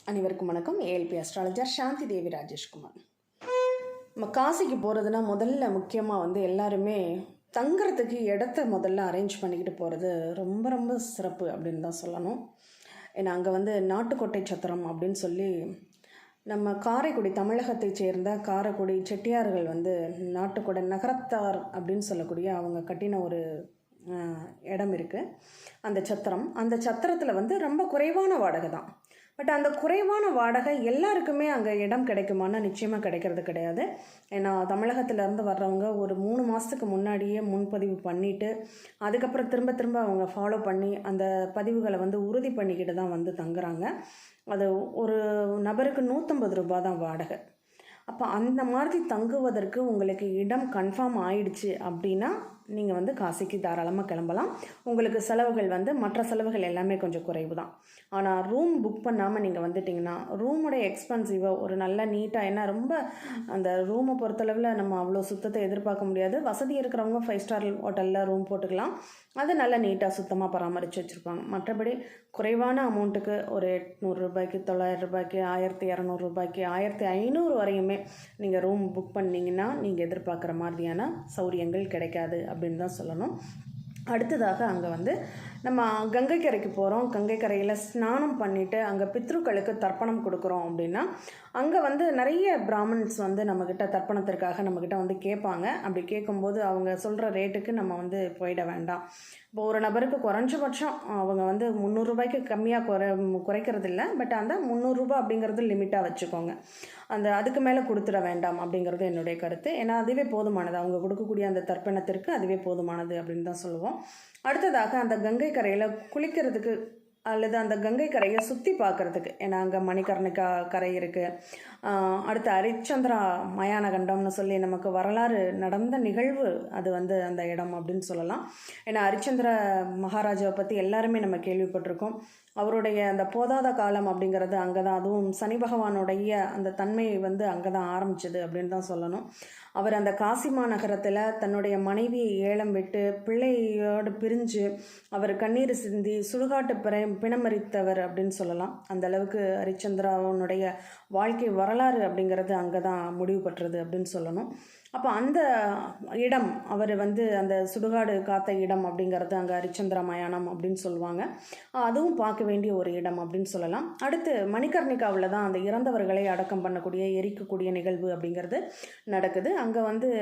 அனைவருக்கும் வணக்கம். ALP astrologer சாந்தி தேவி ராஜேஷ்குமார். நம்ம காசிக்கு போகிறதுனா முதல்ல முக்கியமாக எல்லாருமே தங்குறதுக்கு இடத்த முதல்ல அரேஞ்ச் பண்ணிக்கிட்டு போகிறது ரொம்ப ரொம்ப சிறப்பு அப்படின்னு தான் சொல்லணும். ஏன்னா அங்கே நாட்டுக்கோட்டை சத்திரம் அப்படின்னு சொல்லி நம்ம காரைக்குடி தமிழகத்தை சேர்ந்த காரைக்குடி செட்டியார்கள் நாட்டுக்கோட்டை நகரத்தார் அப்படின்னு சொல்லக்கூடிய அவங்க கட்டின ஒரு இடம் இருக்குது. அந்த சத்திரத்தில் ரொம்ப குறைவான வாடகை தான். பட் அந்த குறைவான வாடகை எல்லாருக்குமே அங்கே இடம் கிடைக்குமானா நிச்சயமாக கிடைக்கிறது கிடையாது. ஏன்னா தமிழகத்திலேருந்து வர்றவங்க ஒரு 3 மாதத்துக்கு முன்னாடியே முன்பதிவு பண்ணிவிட்டு அதுக்கப்புறம் திரும்ப அவங்க ஃபாலோ பண்ணி அந்த பதிவுகளை உறுதி பண்ணிக்கிட்டு தான் தங்குறாங்க. அது ஒரு நபருக்கு 150 ரூபா தான் வாடகை. அப்போ அந்த மாதிரி தங்குவதற்கு உங்களுக்கு இடம் கன்ஃபார்ம் ஆயிடுச்சு அப்படின்னா நீங்கள் காசிக்கு தாராளமாக கிளம்பலாம். உங்களுக்கு செலவுகள் மற்ற செலவுகள் எல்லாமே கொஞ்சம் குறைவு தான். ஆனால் ரூம் புக் பண்ணாமல் நீங்கள் வந்துட்டிங்கன்னா ரூமுடைய எக்ஸ்பென்சிவாக ஒரு நல்ல நீட்டாக, ஏன்னா ரொம்ப அந்த ரூமை பொறுத்தளவில் நம்ம அவ்வளோ சுத்தத்தை எதிர்பார்க்க முடியாது. வசதி இருக்கிறவங்க 5 ஸ்டார் ஹோட்டலில் ரூம் போட்டுக்கலாம். அது நல்லா நீட்டாக சுத்தமாக பராமரித்து வச்சுருப்பாங்க. மற்றபடி குறைவான அமௌண்ட்டுக்கு ஒரு 800 ரூபாய்க்கு, 900 ரூபாய்க்கு, 1200 ரூபாய்க்கு, 1500 வரையுமே நீங்கள் ரூம் புக் பண்ணிங்கன்னா நீங்கள் எதிர்பார்க்குற மாதிரியான சௌரியங்கள் கிடைக்காது அப்படின்னு தான் சொல்லணும். அடுத்ததாக அங்கே நம்ம கங்கைக்கரைக்கு போகிறோம். கங்கைக்கரையில் ஸ்நானம் பண்ணிவிட்டு அங்கே பித்ருக்களுக்கு தர்ப்பணம் கொடுக்குறோம் அப்படின்னா அங்கே நிறைய பிராமன்ஸ் நம்மக்கிட்ட தர்ப்பணத்திற்காக நம்மக்கிட்ட கேட்பாங்க. அப்படி கேட்கும்போது அவங்க சொல்கிற ரேட்டுக்கு நம்ம போயிட வேண்டாம். இப்போ ஒரு நபருக்கு குறைஞ்சபட்சம் அவங்க 300 ரூபாய்க்கு கம்மியாக குறைக்கிறது இல்லை. பட் அந்த 300 ரூபா அப்படிங்கிறது லிமிட்டாக வச்சுக்கோங்க. அதுக்கு மேலே கொடுத்துட வேண்டாம் அப்படிங்கிறது என்னுடைய கருத்து. ஏன்னா அதுவே போதுமானது, அவங்க கொடுக்கக்கூடிய அந்த தர்ப்பணத்திற்கு அதுவே போதுமானது அப்படின்னு தான் சொல்லுவோம். அடுத்ததாக அந்த கங்கை கரையில் குளிக்கிறதுக்கு அல்லது அந்த கங்கை கரையை சுற்றி பார்க்குறதுக்கு, ஏன்னா அங்கே மணிகர்ணிகா கரை இருக்குது. அடுத்து ஹரிச்சந்திரா மயான கண்டம்னு சொல்லி நமக்கு வரலாறு நடந்த நிகழ்வு அது அந்த இடம் அப்படின்னு சொல்லலாம். ஏன்னா ஹரிச்சந்திர மகாராஜாவை பற்றி எல்லாருமே நம்ம கேள்விப்பட்டிருக்கோம். அவருடைய அந்த போதாத காலம் அப்படிங்கிறது அங்கே தான், அதுவும் சனி பகவானுடைய அந்த தன்மை அங்கே தான் ஆரம்பிச்சது அப்படின்னு தான் சொல்லணும். அவர் அந்த காசி மாநகரத்தில் தன்னுடைய மனைவியை ஏலம் விட்டு பிள்ளையோடு பிரிஞ்சு அவர் கண்ணீர் சிந்தி சுடுகாட்டு பிணமரித்தவர் அப்படின்னு சொல்லலாம். அந்த அளவுக்கு ஹரிச்சந்திராவுடைய வாழ்க்கை வரலாறு அப்படிங்கிறது அங்கே தான் முடிவு பெற்றது அப்படின்னு சொல்லணும். அப்போ அந்த இடம் அவர் அந்த சுடுகாடு காத்த இடம் அப்படிங்கிறது அங்கே ஹரிச்சந்திரா மயானம் அப்படின்னு சொல்லுவாங்க. அதுவும் பார்க்க வேண்டிய ஒரு இடம் அப்படின்னு சொல்லலாம். அடுத்து மணிகர்ணிகாவில் தான் அந்த இறந்தவர்களை அடக்கம் பண்ணக்கூடிய எரிக்கக்கூடிய நிகழ்வு அப்படிங்கிறது நடக்குது. அங்கே